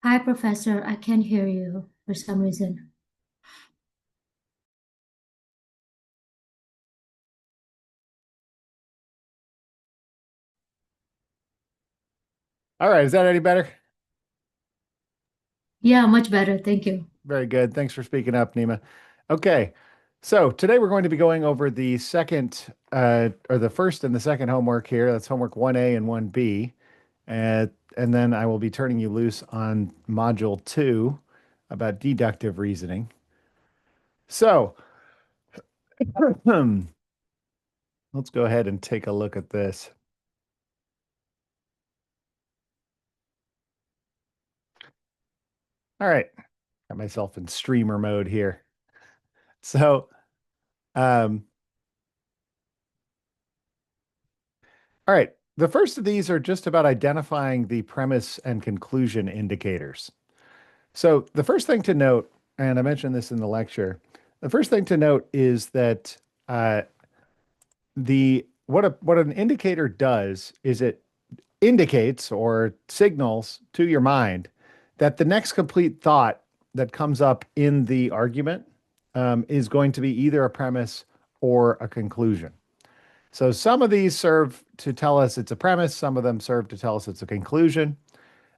Hi, Professor. I can't hear you for some reason. All right, is that any better? Yeah, much better. Thank you. Very good. Thanks for speaking up, Nima. Okay, so today we're going to be going over the second, or the first and the second homework here. That's homework 1A and 1B. And then I will be turning you loose on module 2 about deductive reasoning. So, let's go ahead and take a look at this. All right, got myself in streamer mode here. So, um, all right. The first of these are just about identifying the premise and conclusion indicators. So the first thing to note, and I mentioned this in the lecture, the first thing to note is that uh, the what an indicator does is it indicates or signals to your mind that the next complete thought that comes up in the argument is going to be either a premise or a conclusion. So some of these serve to tell us it's a premise, some of them serve to tell us it's a conclusion.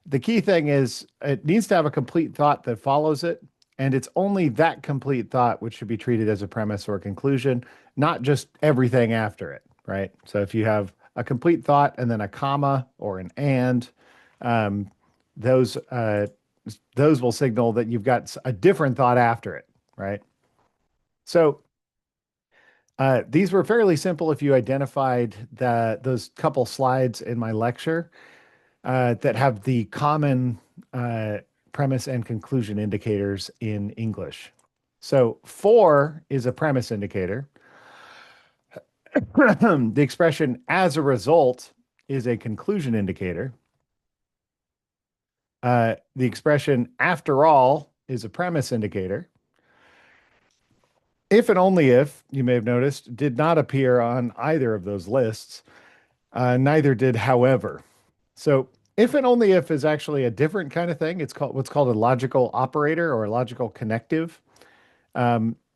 The key thing is it needs to have a complete thought that follows it, and it's only that complete thought which should be treated as a premise or a conclusion, not just everything after it, right? So if you have a complete thought and then a comma or an and, um, those those will signal that you've got a different thought after it, right? So these were fairly simple if you identified those couple slides in my lecture that have the common uh, premise and conclusion indicators in English. So for is a premise indicator. The expression as a result is a conclusion indicator. The expression after all is a premise indicator. If and only if, you may have noticed, did not appear on either of those lists. Neither did however. So if and only if is actually a different kind of thing. It's called what's called a logical operator or a logical connective.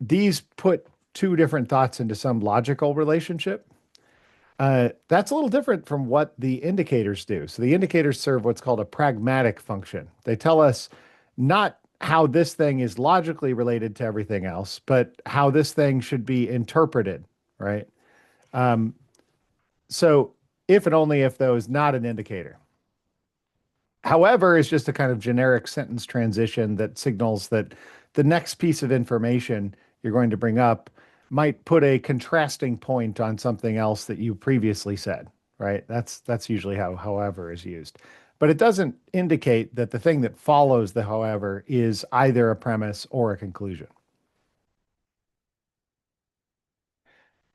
These put two different thoughts into some logical relationship. That's a little different from what the indicators do. So the indicators serve what's called a pragmatic function. They tell us not how this thing is logically related to everything else, but how this thing should be interpreted, right? Um, so if and only if, though, is not an indicator. However, is just a kind of generic sentence transition that signals that the next piece of information you're going to bring up might put a contrasting point on something else that you previously said, right? That's usually how however is used. But it doesn't indicate that the thing that follows the however is either a premise or a conclusion.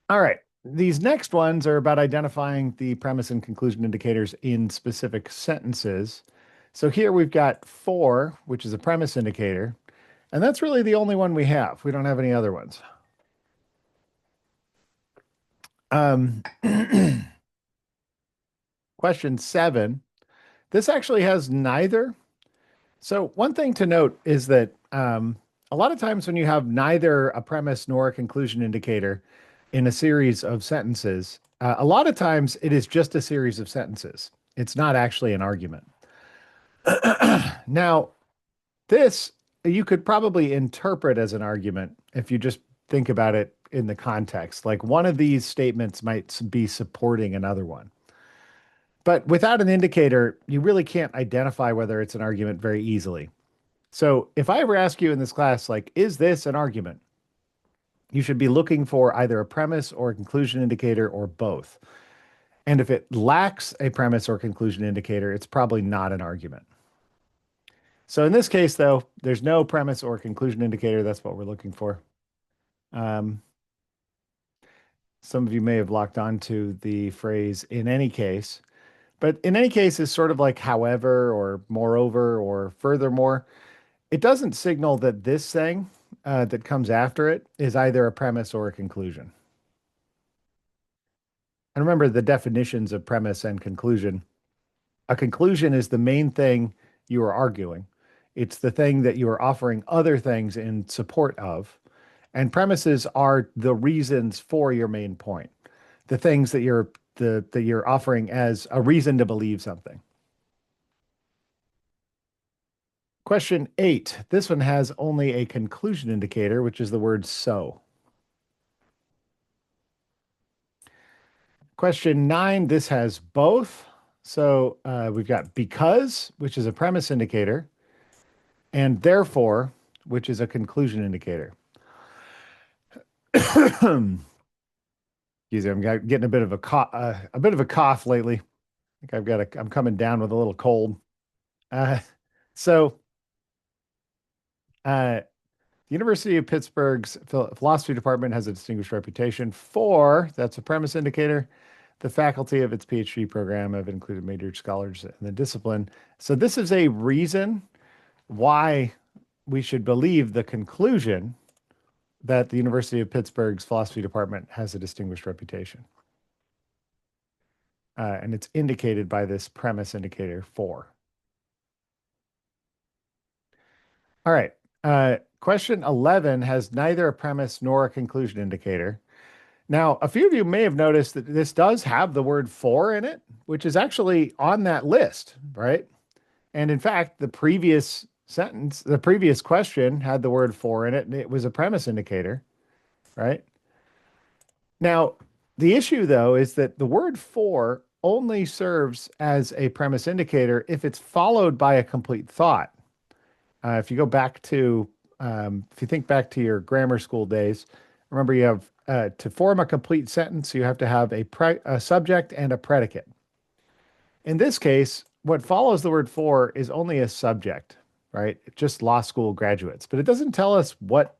All right. These next ones are about identifying the premise and conclusion indicators in specific sentences. So here we've got for, which is a premise indicator, and that's really the only one we have. We don't have any other ones. Um, question 7. This actually has neither. So one thing to note is that a lot of times when you have neither a premise nor a conclusion indicator in a series of sentences, a lot of times it is just a series of sentences. It's not actually an argument. Now, this you could probably interpret as an argument if you just think about it in the context. Like one of these statements might be supporting another one. But without an indicator, you really can't identify whether it's an argument very easily. So if I ever ask you in this class, like, is this an argument? You should be looking for either a premise or a conclusion indicator or both. And if it lacks a premise or conclusion indicator, it's probably not an argument. So in this case, though, there's no premise or conclusion indicator. That's what we're looking for. Um, some of you may have locked on to the phrase in any case, but in any case is sort of like however or moreover or furthermore. It doesn't signal that this thing that comes after it is either a premise or a conclusion. And remember the definitions of premise and conclusion. A conclusion is the main thing you are arguing. It's the thing that you are offering other things in support of. And premises are the reasons for your main point, the things that you're offering as a reason to believe something. Question 8. This one has only a conclusion indicator, which is the word so. Question 9. This has both. So we've got because, which is a premise indicator, and therefore, which is a conclusion indicator. Excuse me, I'm getting a bit of a cough lately. I think I'm coming down with a little cold. Uh, so, the University of Pittsburgh's philosophy department has a distinguished reputation for, that's a premise indicator. The faculty of its PhD program have included major scholars in the discipline. So this is a reason why we should believe the conclusion that the University of Pittsburgh's philosophy department has a distinguished reputation. And it's indicated by this premise indicator for. All right. Question 11 has neither a premise nor a conclusion indicator. Now, a few of you may have noticed that this does have the word for in it, which is actually on that list, right? And in fact, the previous question had the word for in it, and it was a premise indicator, right? Now, the issue, though, is that the word for only serves as a premise indicator if it's followed by a complete thought. If you think back to your grammar school days, remember you have to form a complete sentence, you have to have a subject and a predicate. In this case, what follows the word for is only a subject, right? Just law school graduates, but it doesn't tell us what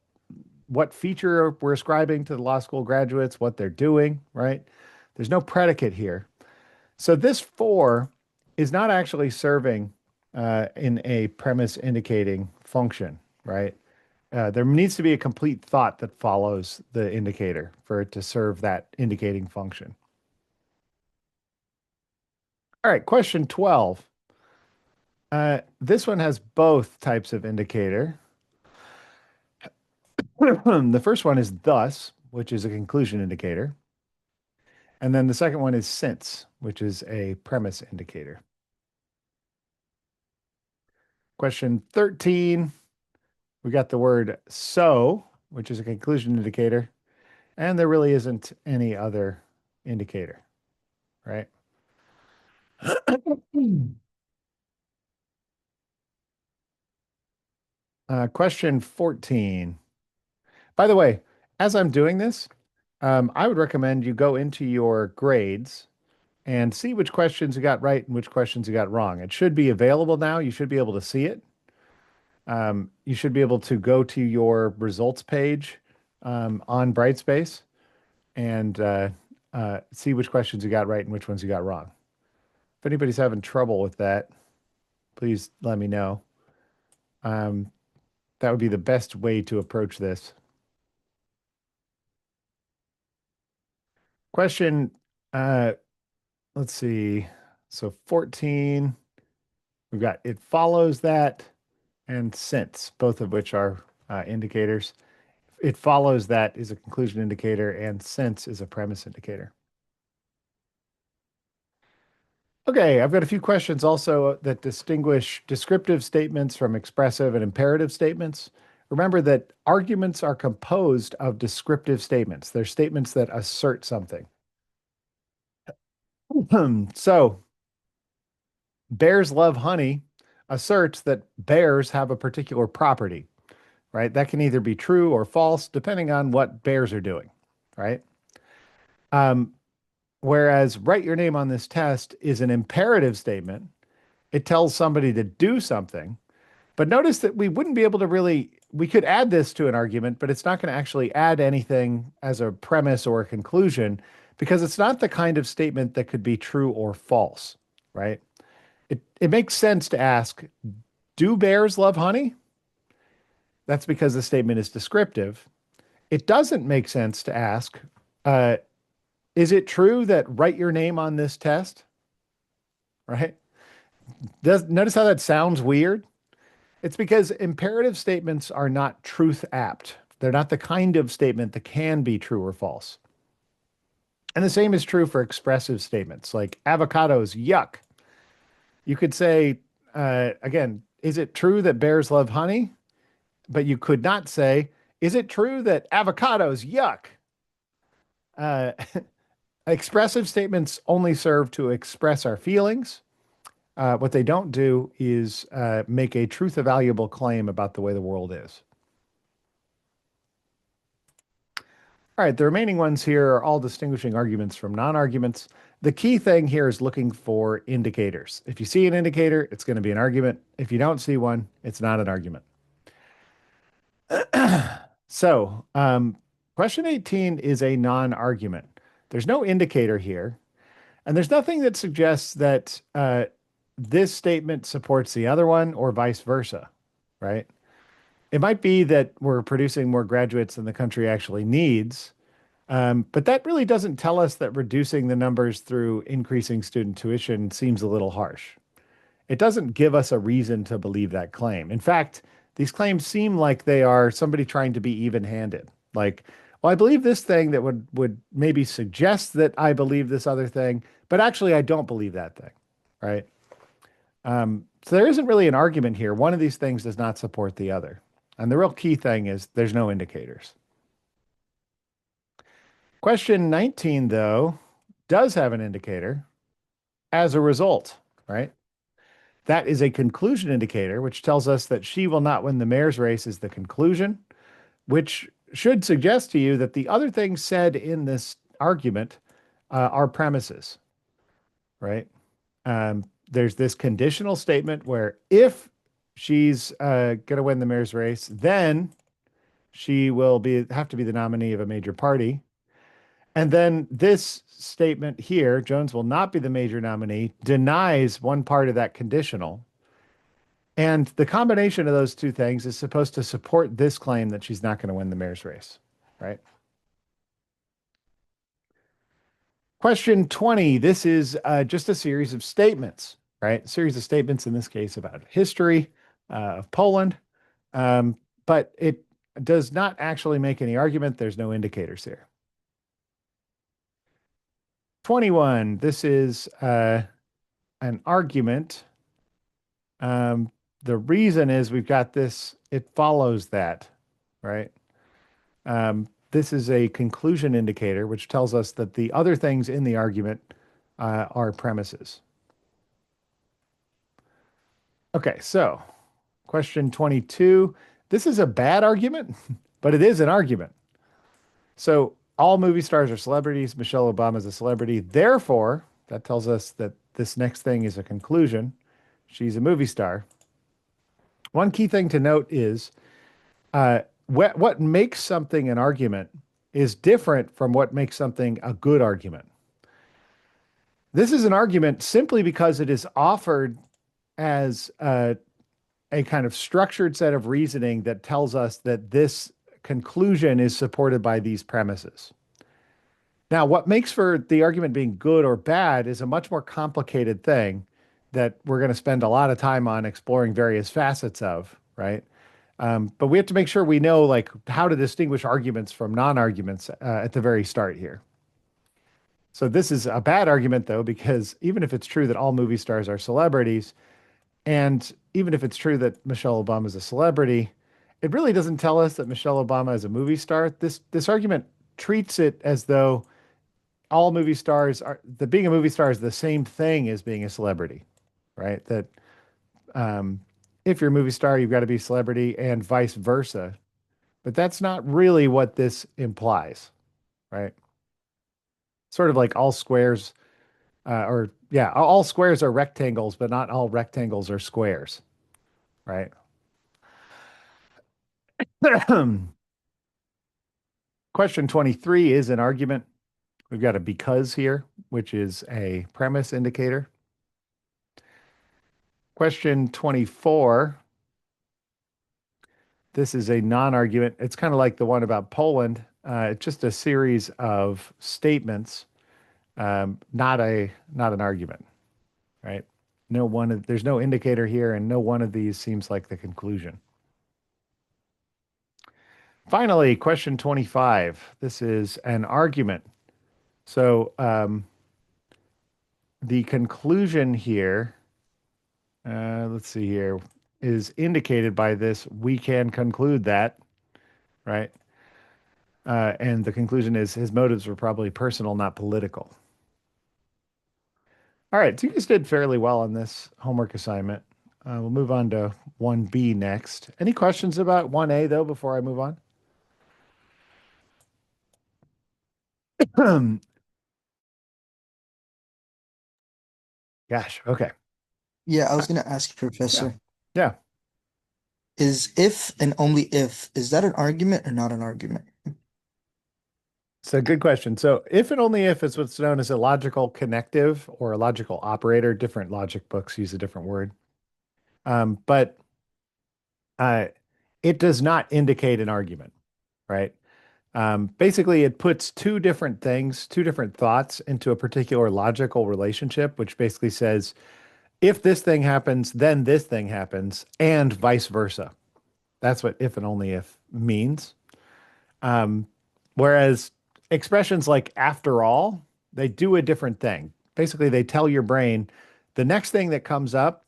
feature we're ascribing to the law school graduates, what they're doing, right? There's no predicate here. So this for is not actually serving in a premise indicating function, right? There needs to be a complete thought that follows the indicator for it to serve that indicating function. All right, question 12. This one has both types of indicator. The first one is thus, which is a conclusion indicator. And then the second one is since, which is a premise indicator. Question 13, we got the word so, which is a conclusion indicator, and there really isn't any other indicator, right? Question 14. By the way, as I'm doing this, I would recommend you go into your grades and see which questions you got right and which questions you got wrong. It should be available now. You should be able to see it. You should be able to go to your results page on Brightspace and see which questions you got right and which ones you got wrong. If anybody's having trouble with that, please let me know. That would be the best way to approach this. Question, let's see. So 14, we've got it follows that and since, both of which are indicators. It follows that is a conclusion indicator and since is a premise indicator. Okay, I've got a few questions also that distinguish descriptive statements from expressive and imperative statements. Remember that arguments are composed of descriptive statements. They're statements that assert something. So, bears love honey asserts that bears have a particular property, right? That can either be true or false, depending on what bears are doing, right? Whereas write your name on this test is an imperative statement. It tells somebody to do something. But notice that we wouldn't be able to we could add this to an argument, but it's not going to actually add anything as a premise or a conclusion because it's not the kind of statement that could be true or false, right? It makes sense to ask, do bears love honey? That's because the statement is descriptive. It doesn't make sense to ask, is it true that write your name on this test? Right? Notice how that sounds weird? It's because imperative statements are not truth apt. They're not the kind of statement that can be true or false. And the same is true for expressive statements like avocados, yuck. You could say, again, is it true that bears love honey? But you could not say, is it true that avocados, yuck? Uh, expressive statements only serve to express our feelings. What they don't do is make a truth evaluable claim about the way the world is. All right, the remaining ones here are all distinguishing arguments from non-arguments. The key thing here is looking for indicators. If you see an indicator, it's going to be an argument. If you don't see one, it's not an argument. So, question 18 is a non-argument. There's no indicator here, and there's nothing that suggests that this statement supports the other one or vice versa, right? It might be that we're producing more graduates than the country actually needs, but that really doesn't tell us that reducing the numbers through increasing student tuition seems a little harsh. It doesn't give us a reason to believe that claim. In fact, these claims seem like they are somebody trying to be even-handed. Like, well, I believe this thing that would maybe suggest that I believe this other thing, but actually I don't believe that thing, right? So there isn't really an argument here. One of these things does not support the other. And the real key thing is there's no indicators. Question 19, though, does have an indicator as a result, right? That is a conclusion indicator, which tells us that she will not win the mayor's race is the conclusion, which should suggest to you that the other things said in this argument are premises, right? There's this conditional statement where if she's going to win the mayor's race, then she will have to be the nominee of a major party. And then this statement here, Jones will not be the major nominee, denies one part of that conditional. And the combination of those two things is supposed to support this claim that she's not going to win the mayor's race, right? Question 20. This is just a series of statements, right? A series of statements in this case about history of Poland. But it does not actually make any argument. There's no indicators here. 21. This is an argument. The reason is we've got this, it follows that, right? This is a conclusion indicator, which tells us that the other things in the argument are premises. Okay, so question 22. This is a bad argument, but it is an argument. So all movie stars are celebrities. Michelle Obama is a celebrity. Therefore, that tells us that this next thing is a conclusion. She's a movie star. One key thing to note is what makes something an argument is different from what makes something a good argument. This is an argument simply because it is offered as a kind of structured set of reasoning that tells us that this conclusion is supported by these premises. Now, what makes for the argument being good or bad is a much more complicated thing that we're going to spend a lot of time on exploring various facets of, right? But we have to make sure we know like how to distinguish arguments from non-arguments at the very start here. So this is a bad argument though, because even if it's true that all movie stars are celebrities, and even if it's true that Michelle Obama is a celebrity, it really doesn't tell us that Michelle Obama is a movie star. This argument treats it as though all movie stars are that being a movie star is the same thing as being a celebrity, right? That if you're a movie star, you've got to be a celebrity and vice versa. But that's not really what this implies, right? Sort of like all squares, or yeah, all squares are rectangles, but not all rectangles are squares, right? Question 23 is an argument. We've got a because here, which is a premise indicator. Question 24. This is a non-argument. It's kind of like the one about Poland. It's just a series of statements, not an argument, right? there's no indicator here, and no one of these seems like the conclusion. Finally, question 25. This is an argument. So the conclusion here, let's see here, is indicated by this. We can conclude that, right? And the conclusion is his motives were probably personal, not political. All right, so you guys did fairly well on this homework assignment. We'll move on to 1B next. Any questions about 1A, though, before I move on? Gosh, okay. Yeah, I was gonna ask you, Yeah. Professor, Yeah. is if and only if, is that an argument or not an argument? It's a good question. So, if and only if is what's known as a logical connective or a logical operator. Different logic books use a different word. But uh, it does not indicate an argument, right? Basically, it puts two different things, two different thoughts into a particular logical relationship, which basically says, if this thing happens, then this thing happens, and vice versa. That's what if and only if means. Um, Whereas expressions like after all, they do a different thing. Basically, they tell your brain the next thing that comes up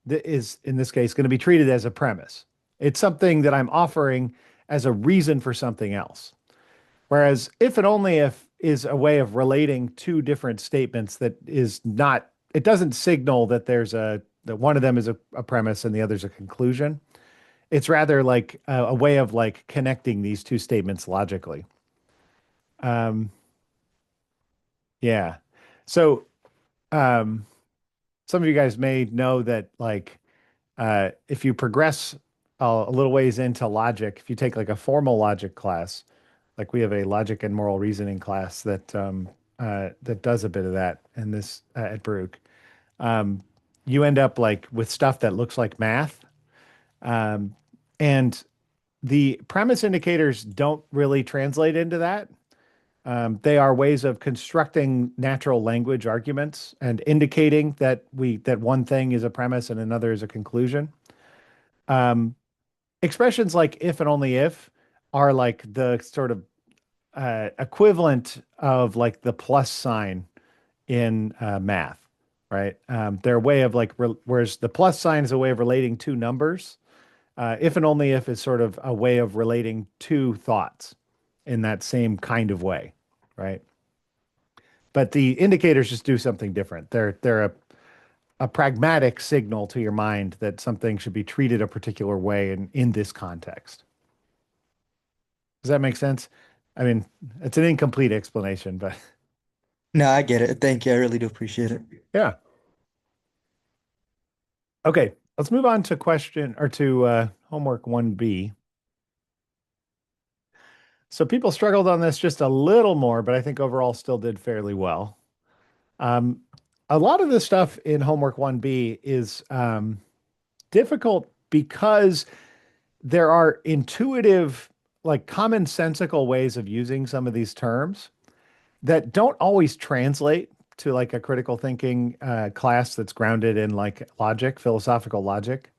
that is, in this case, going to be treated as a premise. It's something that I'm offering as a reason for something else. Whereas if and only if is a way of relating two different statements that is not, it doesn't signal that that one of them is a premise and the other's a conclusion. It's rather like a way of like connecting these two statements logically. Um, yeah. So, um, some of you guys may know that like if you progress a little ways into logic, if you take like a formal logic class, like we have a logic and moral reasoning class that does a bit of that in this at Baruch. You end up like with stuff that looks like math, um, and the premise indicators don't really translate into that. They are ways of constructing natural language arguments and indicating that one thing is a premise and another is a conclusion. Um, Expressions like if and only if are like the sort of equivalent of like the plus sign in math, right? They're a way of like, whereas the plus sign is a way of relating two numbers. If and only if is sort of a way of relating two thoughts in that same kind of way, right? But the indicators just do something different. They're a pragmatic signal to your mind that something should be treated a particular way in this context. Does that make sense? I mean, it's an incomplete explanation, but No, I get it. Thank you. I really do appreciate it. yeah. Okay, let's move on to question or to homework 1B. So people struggled on this just a little more, but I think overall still did fairly well. Um, a lot of the stuff in homework 1B is difficult because there are intuitive, like commonsensical ways of using some of these terms that don't always translate to like a critical thinking class that's grounded in like logic, philosophical logic.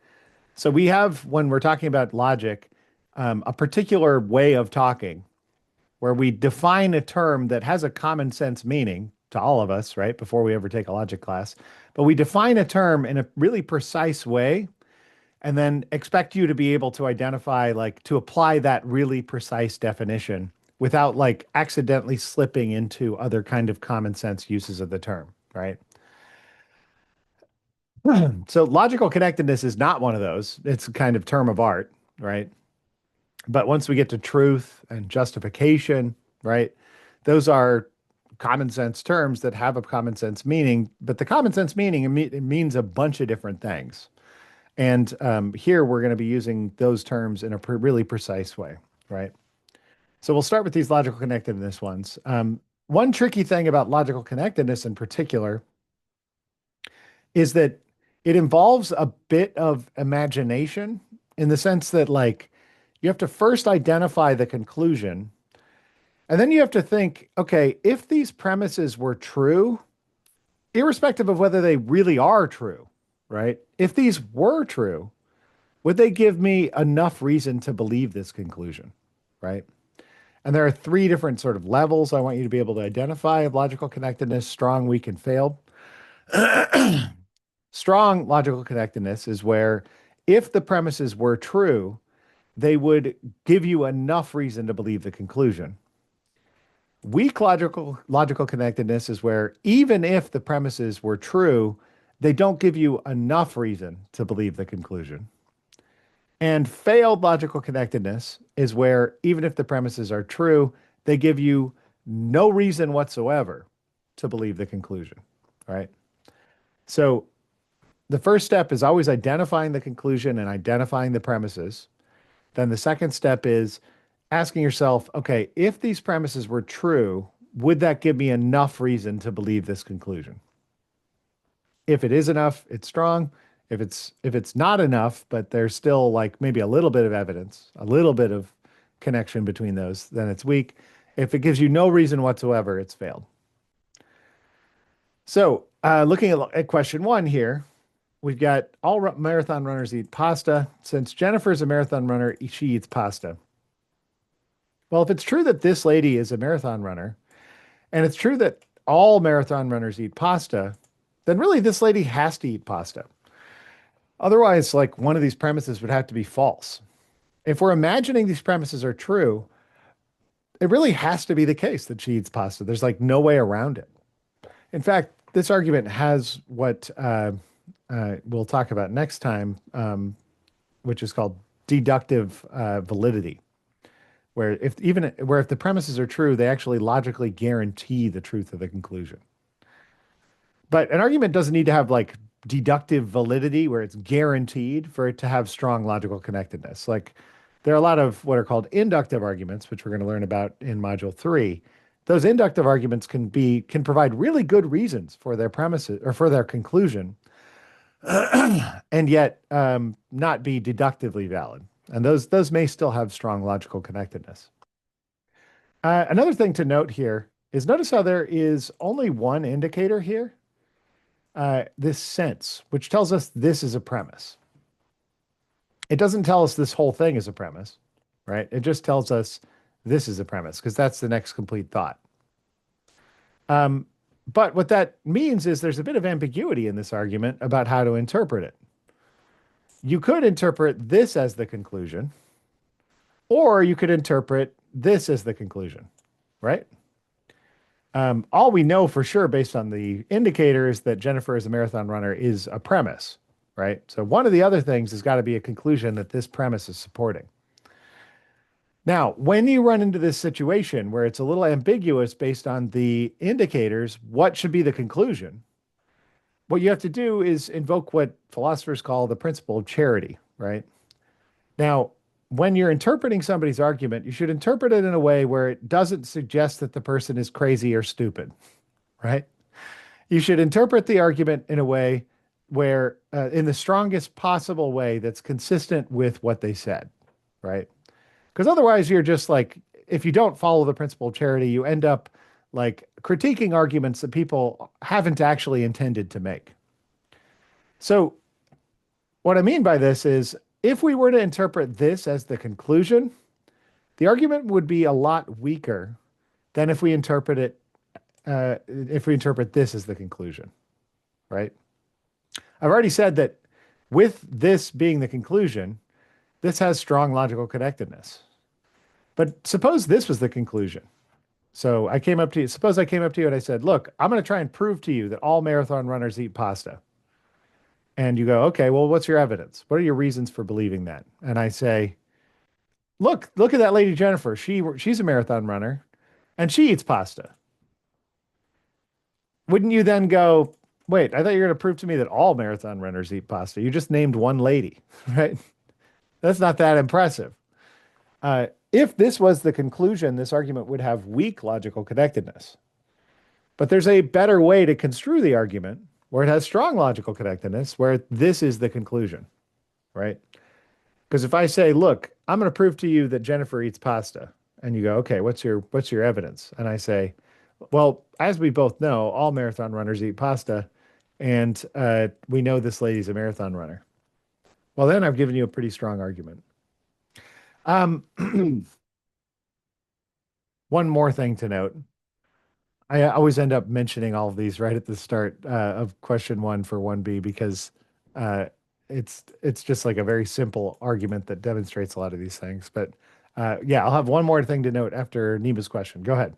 So we have, when we're talking about logic, a particular way of talking where we define a term that has a common sense meaning to all of us, right? Before we ever take a logic class, but we define a term in a really precise way and then expect you to be able to identify, like, to apply that really precise definition without like accidentally slipping into other kind of common sense uses of the term, right? So logical connectedness is not one of those. It's a kind of term of art, right? But once we get to truth and justification, right? Those are common sense terms that have a common sense meaning, but the common sense meaning, it means a bunch of different things. And here we're going to be using those terms in a really precise way, right? So we'll start with these logical connectedness ones. One tricky thing about logical connectedness in particular is that it involves a bit of imagination in the sense that, like, you have to first identify the conclusion, and then you have to think, okay, if these premises were true, irrespective of whether they really are true, right? If these were true, would they give me enough reason to believe this conclusion, right? And there are three different sort of levels I want you to be able to identify of logical connectedness: strong, weak, and failed. Strong logical connectedness is where if the premises were true, they would give you enough reason to believe the conclusion. Weak logical connectedness is where even if the premises were true, they don't give you enough reason to believe the conclusion. And failed logical connectedness is where even if the premises are true, they give you no reason whatsoever to believe the conclusion, right? So the first step is always identifying the conclusion and identifying the premises. Then the second step is asking yourself, okay, if these premises were true, would that give me enough reason to believe this conclusion? If it is enough, it's strong. If it's not enough, but there's still like maybe a little bit of evidence, a little bit of connection between those, then it's weak. If it gives you no reason whatsoever, it's failed. So looking at question 1 here, we've got all marathon runners eat pasta. Since Jennifer's a marathon runner, she eats pasta. Well, if it's true that this lady is a marathon runner, and it's true that all marathon runners eat pasta, then really this lady has to eat pasta. Otherwise, like one of these premises would have to be false. If we're imagining these premises are true, it really has to be the case that she eats pasta. There's like no way around it. In fact, this argument has what we'll talk about next time, which is called deductive validity, where if the premises are true, they actually logically guarantee the truth of the conclusion. But an argument doesn't need to have like deductive validity where it's guaranteed for it to have strong logical connectedness. Like there are a lot of what are called inductive arguments, which we're going to learn about in module 3. Those inductive arguments can provide really good reasons for their premises or for their conclusion, and yet not be deductively valid. And those may still have strong logical connectedness. Another thing to note here is notice how there is only one indicator here, this sense, which tells us this is a premise. It doesn't tell us this whole thing is a premise, right? It just tells us this is a premise because that's the next complete thought. But what that means is there's a bit of ambiguity in this argument about how to interpret it. You could interpret this as the conclusion, or you could interpret this as the conclusion, right? All we know for sure based on the indicators that Jennifer is a marathon runner is a premise, right? So one of the other things has got to be a conclusion that this premise is supporting. Now, when you run into this situation where it's a little ambiguous based on the indicators, what should be the conclusion? What you have to do is invoke what philosophers call the principle of charity, right? Now, when you're interpreting somebody's argument, you should interpret it in a way where it doesn't suggest that the person is crazy or stupid, right? You should interpret the argument in a way where, in the strongest possible way that's consistent with what they said, right? Because otherwise you're just like, if you don't follow the principle of charity, you end up like critiquing arguments that people haven't actually intended to make. So what I mean by this is if we were to interpret this as the conclusion, the argument would be a lot weaker than if we interpret this as the conclusion, right? I've already said that with this being the conclusion, this has strong logical connectedness. But suppose this was the conclusion. So suppose I came up to you and I said, look, I'm going to try and prove to you that all marathon runners eat pasta. And you go, okay, well, what's your evidence? What are your reasons for believing that? And I say, look at that lady, Jennifer. She's a marathon runner and she eats pasta. Wouldn't you then go, wait, I thought you were going to prove to me that all marathon runners eat pasta. You just named one lady, right? That's not that impressive. If this was the conclusion, this argument would have weak logical connectedness. But there's a better way to construe the argument where it has strong logical connectedness, where this is the conclusion, right? Because if I say, look, I'm going to prove to you that Jennifer eats pasta, and you go, okay, what's your evidence? And I say, well, as we both know, all marathon runners eat pasta, And we know this lady's a marathon runner. Well, then I've given you a pretty strong argument. Um, one more thing to note. I always end up mentioning all of these right at the start of question one for 1B because uh, it's just like a very simple argument that demonstrates a lot of these things. But yeah, I'll have one more thing to note after Nima's question. Go ahead.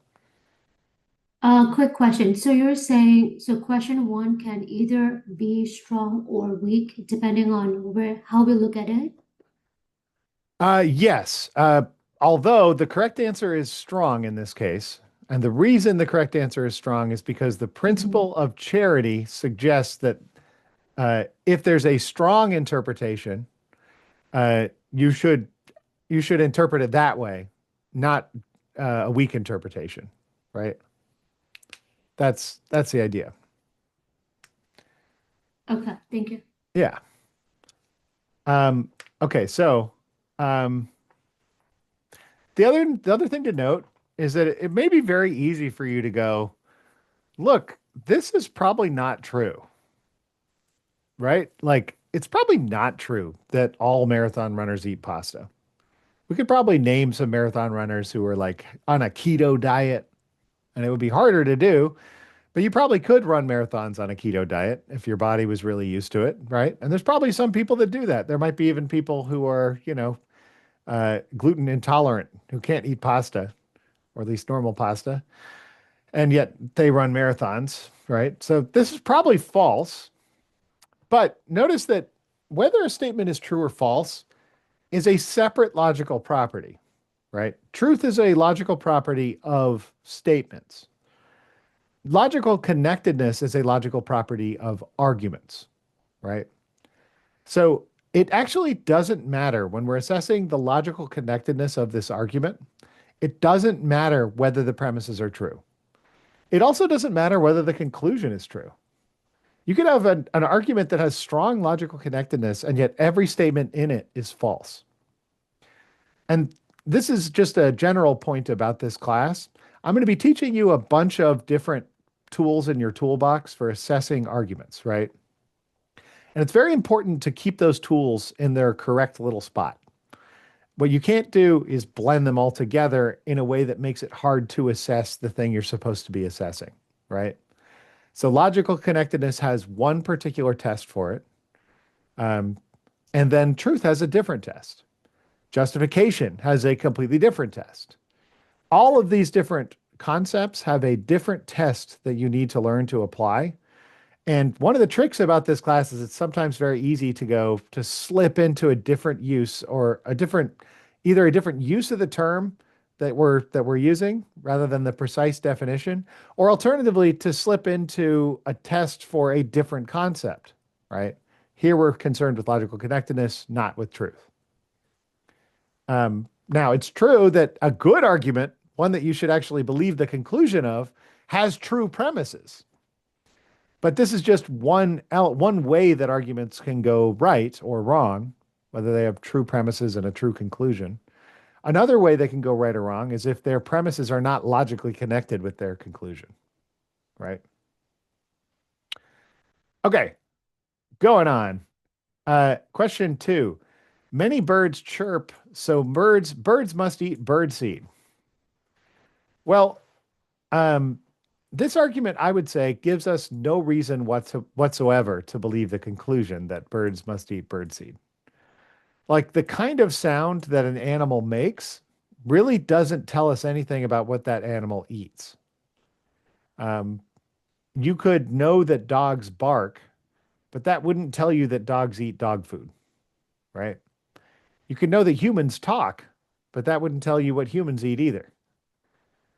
Quick question. So you're saying, so question one can either be strong or weak depending on how we look at it? Yes. Although the correct answer is strong in this case. And the reason the correct answer is strong is because the principle of charity suggests that if there's a strong interpretation, uh, you should you should interpret it that way, not a weak interpretation, right? That's the idea. Okay, thank you. Yeah. Okay, so um, the other thing to note is that it may be very easy for you to go, look, this is probably not true, right? Like it's probably not true that all marathon runners eat pasta. We could probably name some marathon runners who are like on a keto diet, and it would be harder to do, but you probably could run marathons on a keto diet if your body was really used to it, right? And there's probably some people that do that. There might be even people who are, gluten intolerant who can't eat pasta, or at least normal pasta, and yet they run marathons, right? So this is probably false, but notice that whether a statement is true or false is a separate logical property, right? Truth is a logical property of statements. Logical connectedness is a logical property of arguments, right? So it actually doesn't matter when we're assessing the logical connectedness of this argument. It doesn't matter whether the premises are true. It also doesn't matter whether the conclusion is true. You could have an argument that has strong logical connectedness, and yet every statement in it is false. And this is just a general point about this class. I'm going to be teaching you a bunch of different tools in your toolbox for assessing arguments, right? And it's very important to keep those tools in their correct little spot. What you can't do is blend them all together in a way that makes it hard to assess the thing you're supposed to be assessing, right? So logical connectedness has one particular test for it. And then truth has a different test. Justification has a completely different test. All of these different concepts have a different test that you need to learn to apply. And one of the tricks about this class is it's sometimes very easy to slip into a different use or either a different use of the term that we're using rather than the precise definition, or alternatively to slip into a test for a different concept, right? Here we're concerned with logical connectedness, not with truth. Now it's true that a good argument, one that you should actually believe the conclusion of, has true premises. But this is just one way that arguments can go right or wrong, whether they have true premises and a true conclusion. Another way they can go right or wrong is if their premises are not logically connected with their conclusion, right? Okay, going on. Question 2. Many birds chirp, so birds must eat birdseed. Well, this argument, I would say, gives us no reason whatsoever to believe the conclusion that birds must eat birdseed. Like the kind of sound that an animal makes really doesn't tell us anything about what that animal eats. You could know that dogs bark, but that wouldn't tell you that dogs eat dog food, right? You could know that humans talk, but that wouldn't tell you what humans eat either.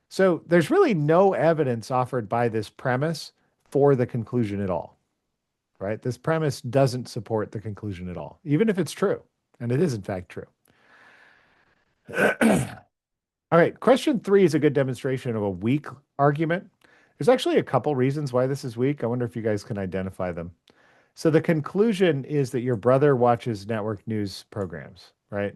So there's really no evidence offered by this premise for the conclusion at all, right? This premise doesn't support the conclusion at all, even if it's true, and it is in fact true. All right, question 3 is a good demonstration of a weak argument. There's actually a couple reasons why this is weak. I wonder if you guys can identify them. So the conclusion is that your brother watches network news programs, right?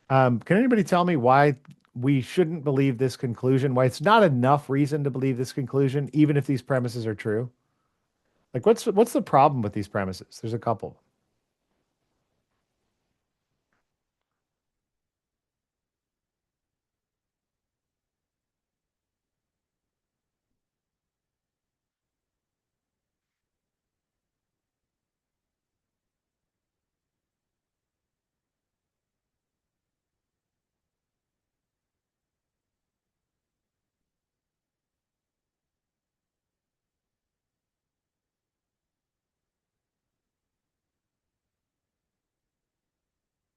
Can anybody tell me why we shouldn't believe this conclusion? Why it's not enough reason to believe this conclusion, even if these premises are true? Like, what's the problem with these premises? There's a couple.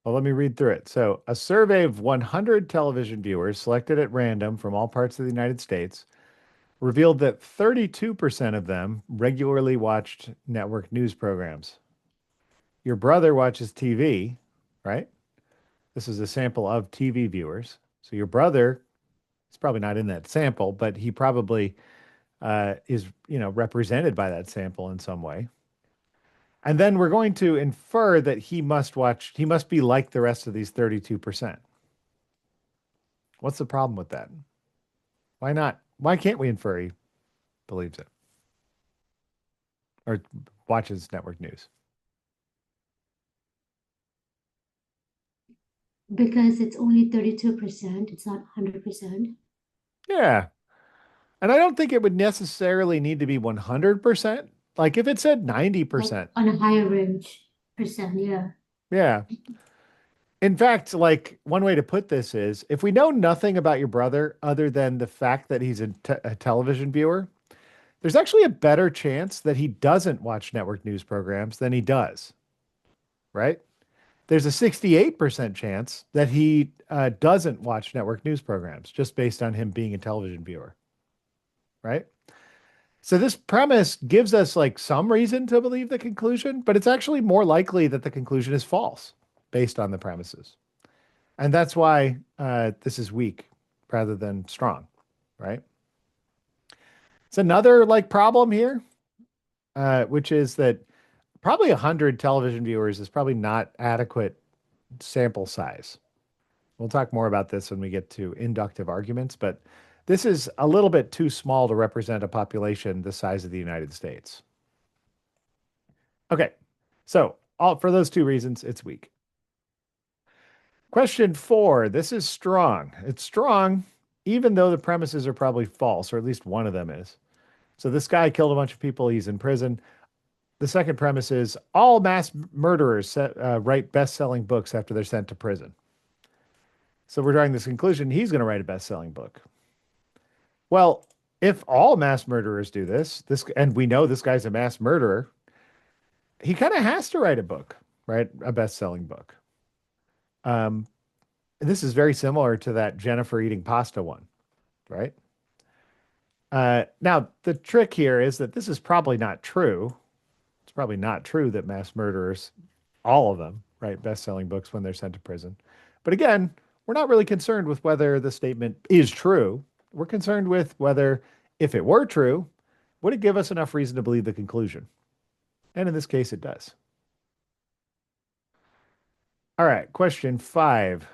Well, let me read through it. So, a survey of 100 television viewers selected at random from all parts of the United States revealed that 32% of them regularly watched network news programs. Your brother watches TV, right? This is a sample of TV viewers. So your brother is probably not in that sample, but he probably is, represented by that sample in some way. And then we're going to infer that he must be like the rest of these 32%. What's the problem with that? Why not? Why can't we infer he believes it or watches network news? Because it's only 32%, it's not 100%. Yeah. And I don't think it would necessarily need to be 100%. Like if it said Like 90%, on a higher range percent, yeah. yeah. In fact, like one way to put this is if we know nothing about your brother other than the fact that he's a television viewer, there's actually a better chance that he doesn't watch network news programs than he does, right? There's a 68% chance that he doesn't watch network news programs just based on him being a television viewer, right? So this premise gives us like some reason to believe the conclusion, but it's actually more likely that the conclusion is false based on the premises. And that's why this is weak rather than strong, right? It's another like problem here, which is that probably 100 television viewers is probably not adequate sample size. We'll talk more about this when we get to inductive arguments, but this is a little bit too small to represent a population the size of the United States. Okay, so for those two reasons, it's weak. Question 4. This is strong. It's strong, even though the premises are probably false, or at least one of them is. So this guy killed a bunch of people. He's in prison. The second premise is all mass murderers write best-selling books after they're sent to prison. So we're drawing this conclusion he's going to write a best-selling book. Well, if all mass murderers do this, and we know this guy's a mass murderer, he kind of has to write a book, right? A best-selling book. This is very similar to that Jennifer eating pasta one, right? Now, the trick here is that this is probably not true. It's probably not true that mass murderers, all of them, write best-selling books when they're sent to prison. But again, we're not really concerned with whether the statement is true. We're concerned with whether, if it were true, would it give us enough reason to believe the conclusion? And in this case, it does. All right, question 5.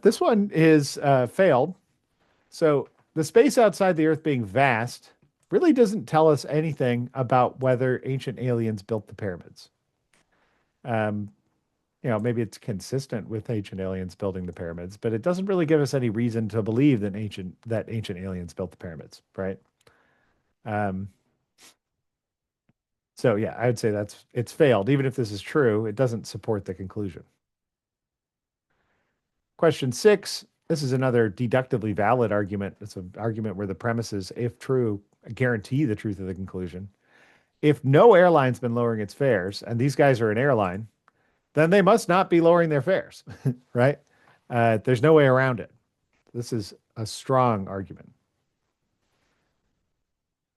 This one is failed. So the space outside the Earth being vast really doesn't tell us anything about whether ancient aliens built the pyramids. Maybe it's consistent with ancient aliens building the pyramids, but it doesn't really give us any reason to believe that ancient aliens built the pyramids, right? So yeah, I would say it's failed. Even if this is true, it doesn't support the conclusion. Question 6. This is another deductively valid argument. It's an argument where the premises, if true, guarantee the truth of the conclusion. If no airline's been lowering its fares, and these guys are an airline, then they must not be lowering their fares, right? There's no way around it. This is a strong argument.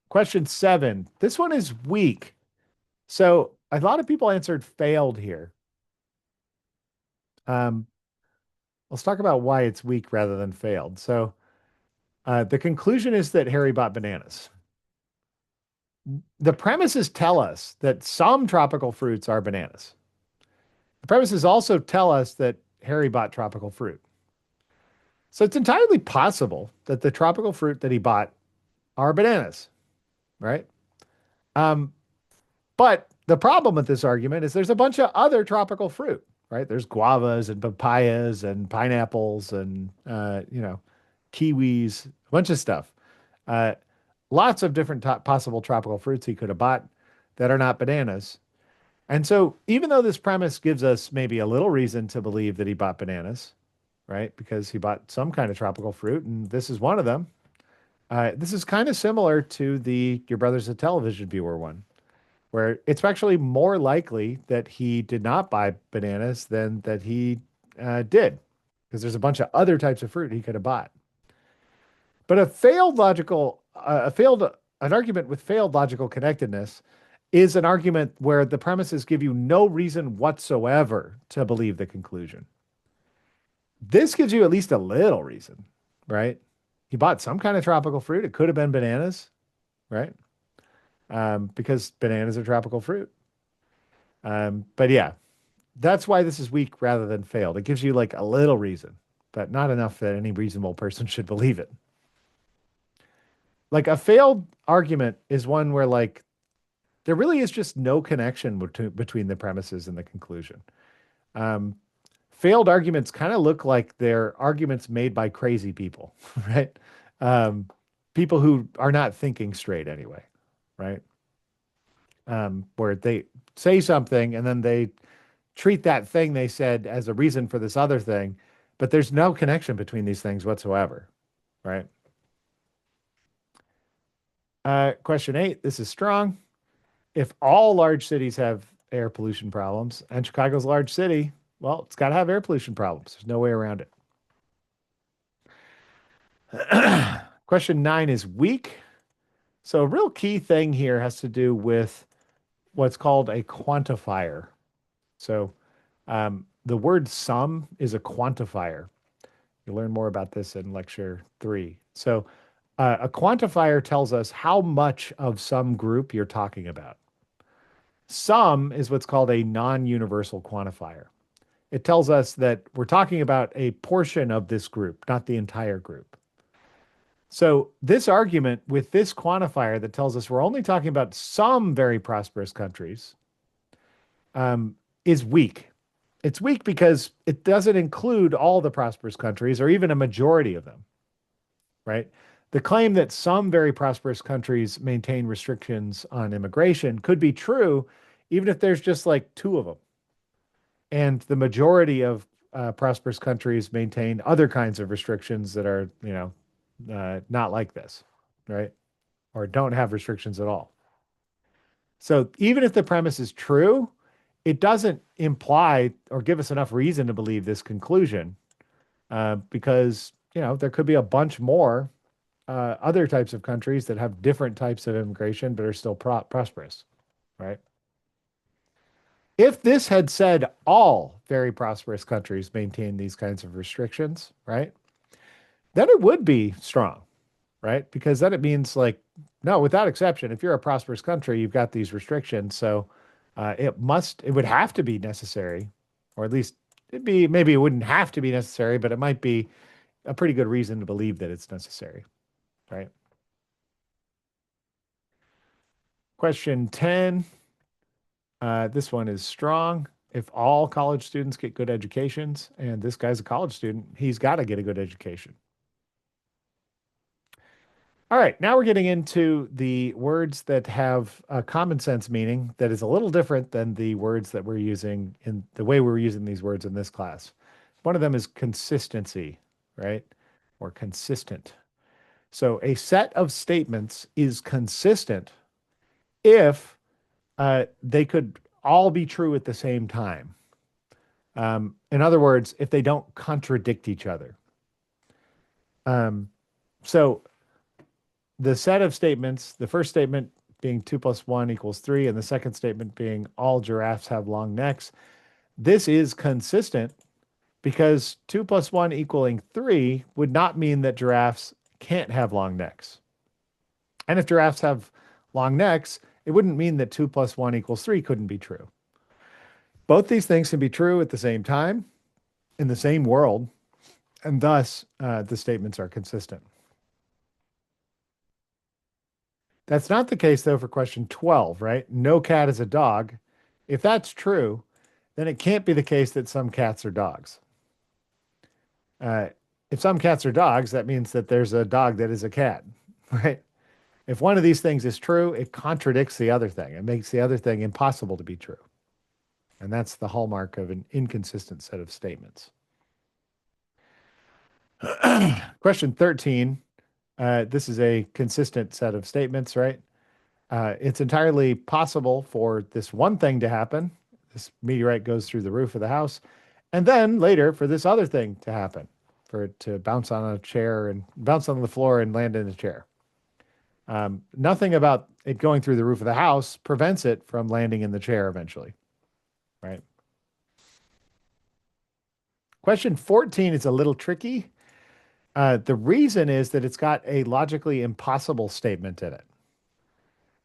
Question 7. This one is weak. So a lot of people answered failed here. Let's talk about why it's weak rather than failed. So the conclusion is that Harry bought bananas. The premises tell us that some tropical fruits are bananas. The premises also tell us that Harry bought tropical fruit. So it's entirely possible that the tropical fruit that he bought are bananas, right? Um, but the problem with this argument is there's a bunch of other tropical fruit, right? There's guavas and papayas and pineapples and kiwis, a bunch of stuff. Uh, Lots of different possible tropical fruits he could have bought that are not bananas. And so, even though this premise gives us maybe a little reason to believe that he bought bananas, right? Because he bought some kind of tropical fruit, and this is one of them. This is kind of similar to the Your Brother's a Television Viewer one, where it's actually more likely that he did not buy bananas than that he did, because there's a bunch of other types of fruit he could have bought. But an argument with failed logical connectedness is an argument where the premises give you no reason whatsoever to believe the conclusion. This gives you at least a little reason, right? He bought some kind of tropical fruit. It could have been bananas, right? Because bananas are tropical fruit. But yeah, that's why this is weak rather than failed. It gives you like a little reason, but not enough that any reasonable person should believe it. Like a failed argument is one where like there really is just no connection between the premises and the conclusion. Um, Failed arguments kind of look like they're arguments made by crazy people, right? Um, People who are not thinking straight anyway, right? Where they say something and then they treat that thing they said as a reason for this other thing, but there's no connection between these things whatsoever, right? Question 8. This is strong. If all large cities have air pollution problems, and Chicago's a large city, well, it's got to have air pollution problems. There's no way around it. Question 9 is weak. So a real key thing here has to do with what's called a quantifier. So the word some is a quantifier. You'll learn more about this in lecture 3. So a quantifier tells us how much of some group you're talking about. Some is what's called a non-universal quantifier. It tells us that we're talking about a portion of this group, not the entire group. So this argument with this quantifier that tells us we're only talking about some very prosperous countries is weak. It's weak because it doesn't include all the prosperous countries or even a majority of them, right? The claim that some very prosperous countries maintain restrictions on immigration could be true, even if there's just like 2 of them. And the majority of prosperous countries maintain other kinds of restrictions that are, not like this, right? Or don't have restrictions at all. So even if the premise is true, it doesn't imply or give us enough reason to believe this conclusion, because there could be a bunch more other types of countries that have different types of immigration but are still prosperous, right? If this had said all very prosperous countries maintain these kinds of restrictions, right, then it would be strong, right? Because then it means like, no, without exception, if you're a prosperous country, you've got these restrictions. So it would have to be necessary, or at least maybe it wouldn't have to be necessary, but it might be a pretty good reason to believe that it's necessary, right? Question 10. This one is strong. If all college students get good educations, and this guy's a college student, he's got to get a good education. All right, now we're getting into the words that have a common sense meaning that is a little different than the words that we're using in the way we're using these words in this class. One of them is consistency, right? Or consistent. So a set of statements is consistent if they could all be true at the same time. In other words, if they don't contradict each other. So the set of statements, the first statement being 2 + 1 = 3, and the second statement being all giraffes have long necks. This is consistent because 2 + 1 = 3 would not mean that giraffes can't have long necks. And if giraffes have long necks, it wouldn't mean that 2 + 1 = 3 couldn't be true. Both these things can be true at the same time in the same world, and thus the statements are consistent. That's not the case, though, for question 12, right? No cat is a dog. If that's true, then it can't be the case that some cats are dogs. Uh, if some cats are dogs, that means that there's a dog that is a cat, right? If one of these things is true, it contradicts the other thing. It makes the other thing impossible to be true. And that's the hallmark of an inconsistent set of statements. Question 13. This is a consistent set of statements, right? It's entirely possible for this one thing to happen. This meteorite goes through the roof of the house. And then later for this other thing to happen, for it to bounce on a chair and bounce on the floor and land in a chair. Nothing about it going through the roof of the house prevents it from landing in the chair eventually, right? Question 14 is a little tricky. The reason is that it's got a logically impossible statement in it.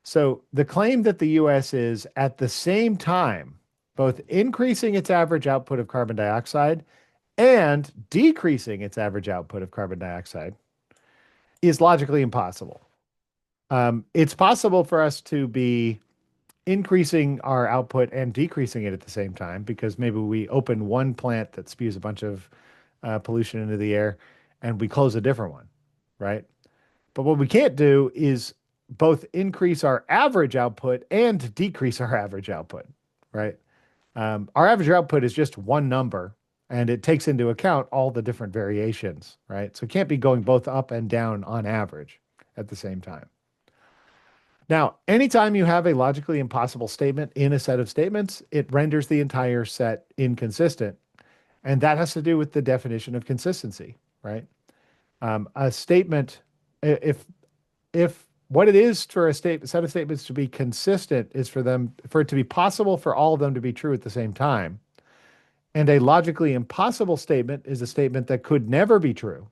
So the claim that the U.S. is at the same time both increasing its average output of carbon dioxide and decreasing its average output of carbon dioxide is logically impossible. It's possible for us to be increasing our output and decreasing it at the same time because maybe we open one plant that spews a bunch of pollution into the air and we close a different one, right? But what we can't do is both increase our average output and decrease our average output, right? Our average output is just one number and it takes into account all the different variations, right? So it can't be going both up and down on average at the same time. Now, anytime you have a logically impossible statement in a set of statements, it renders the entire set inconsistent. And that has to do with the definition of consistency, right? A statement, if what it is for a set of statements to be consistent is for it to be possible for all of them to be true at the same time. And a logically impossible statement is a statement that could never be true.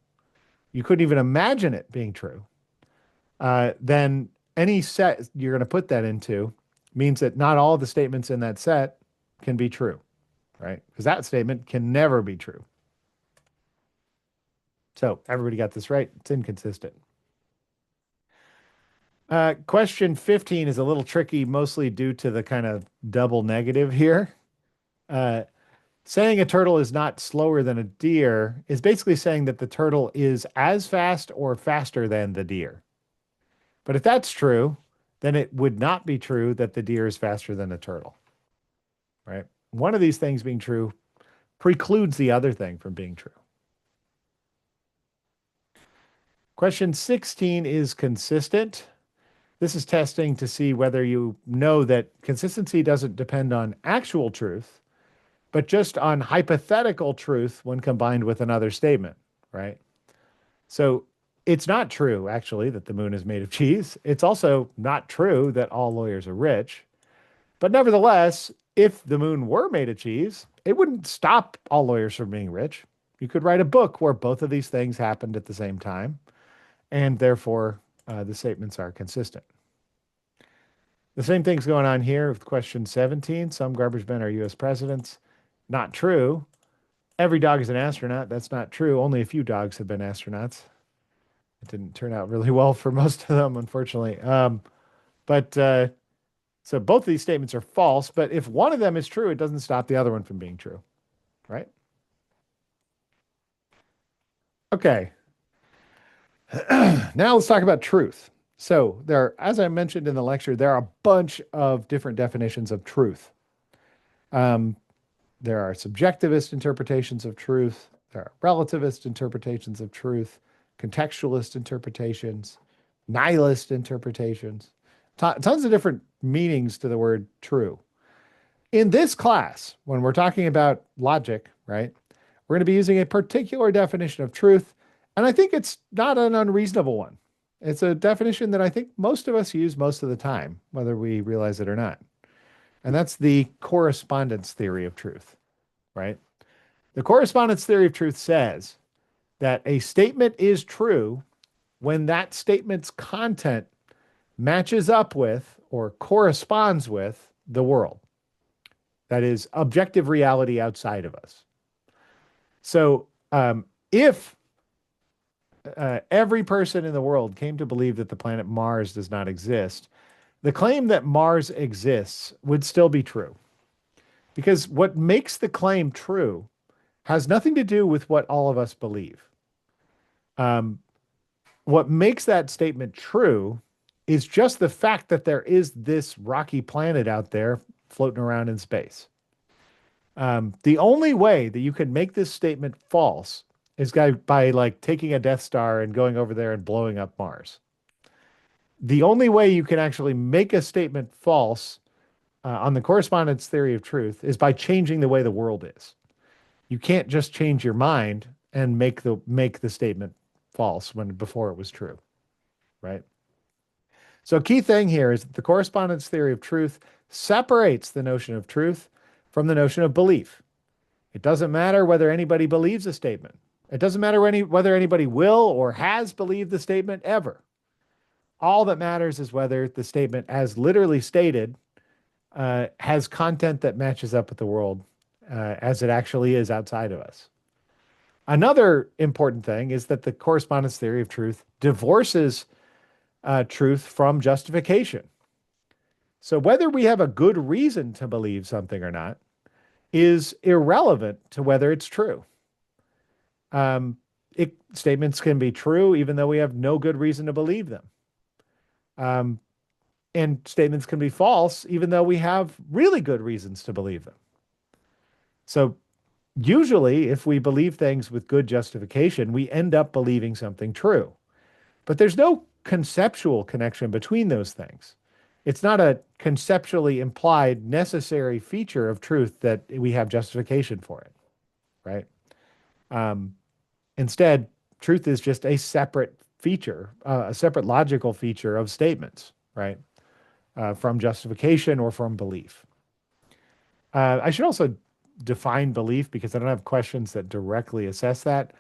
You couldn't even imagine it being true. Then any set you're going to put that into means that not all of the statements in that set can be true, right? Because that statement can never be true. So everybody got this right. It's inconsistent. Question 15 is a little tricky, mostly due to the kind of double negative here. Saying a turtle is not slower than a deer is basically saying that the turtle is as fast or faster than the deer. But if that's true, then it would not be true that the deer is faster than the turtle, right? One of these things being true precludes the other thing from being true. Question 16 is consistent. This is testing to see whether you know that consistency doesn't depend on actual truth, but just on hypothetical truth when combined with another statement, right? So it's not true, actually, that the moon is made of cheese. It's also not true that all lawyers are rich. But nevertheless, if the moon were made of cheese, it wouldn't stop all lawyers from being rich. You could write a book where both of these things happened at the same time, and therefore the statements are consistent. The same thing's going on here with question 17. Some garbage men are U.S. presidents. Not true. Every dog is an astronaut. That's not true. Only a few dogs have been astronauts. It didn't turn out really well for most of them, unfortunately. So both of these statements are false, but if one of them is true, it doesn't stop the other one from being true, right? Okay. Now let's talk about truth. So as I mentioned in the lecture, there are a bunch of different definitions of truth. There are subjectivist interpretations of truth. There are relativist interpretations of truth, contextualist interpretations, nihilist interpretations, tons of different meanings to the word true. In this class, when we're talking about logic, right, we're going to be using a particular definition of truth, and I think it's not an unreasonable one. It's a definition that I think most of us use most of the time, whether we realize it or not. And that's the correspondence theory of truth, right? The correspondence theory of truth says that a statement is true when that statement's content matches up with or corresponds with the world. That is objective reality outside of us. So if every person in the world came to believe that the planet Mars does not exist, the claim that Mars exists would still be true. Because what makes the claim true has nothing to do with what all of us believe. Um, what makes that statement true is just the fact that there is this rocky planet out there floating around in space. The only way that you can make this statement false is by like taking a Death Star and going over there and blowing up Mars. The only way you can actually make a statement false on the correspondence theory of truth is by changing the way the world is. You can't just change your mind and make the statement false when before it was true, right? So a key thing here is that the correspondence theory of truth separates the notion of truth from the notion of belief. It doesn't matter whether anybody believes a statement. It doesn't matter whether anybody will or has believed the statement ever. All that matters is whether the statement, as literally stated, has content that matches up with the world as it actually is outside of us. Another important thing is that the correspondence theory of truth divorces truth from justification. So whether we have a good reason to believe something or not is irrelevant to whether it's true. Statements can be true even though we have no good reason to believe them. And statements can be false even though we have really good reasons to believe them. So usually, if we believe things with good justification, we end up believing something true. But there's no conceptual connection between those things. It's not a conceptually implied necessary feature of truth that we have justification for it, right? Instead, truth is just a separate feature, a separate logical feature of statements, right? From justification or from belief. I should also define belief because I don't have questions that directly assess that.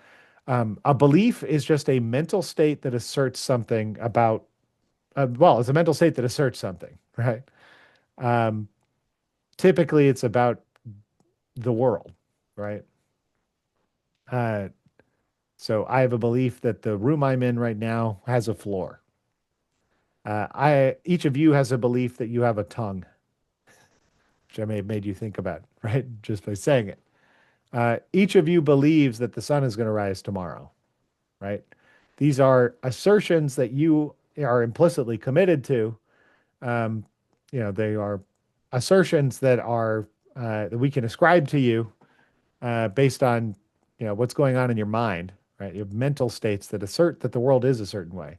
A belief is just a mental state that asserts something about, it's a mental state that asserts something, right? Typically, it's about the world, right? So I have a belief that the room I'm in right now has a floor. Each of you has a belief that you have a tongue, which I may have made you think about, right? Just by saying it. Each of you believes that the sun is going to rise tomorrow, right? These are assertions that you are implicitly committed to. They are assertions that are that we can ascribe to you based on what's going on in your mind, right? You have mental states that assert that the world is a certain way.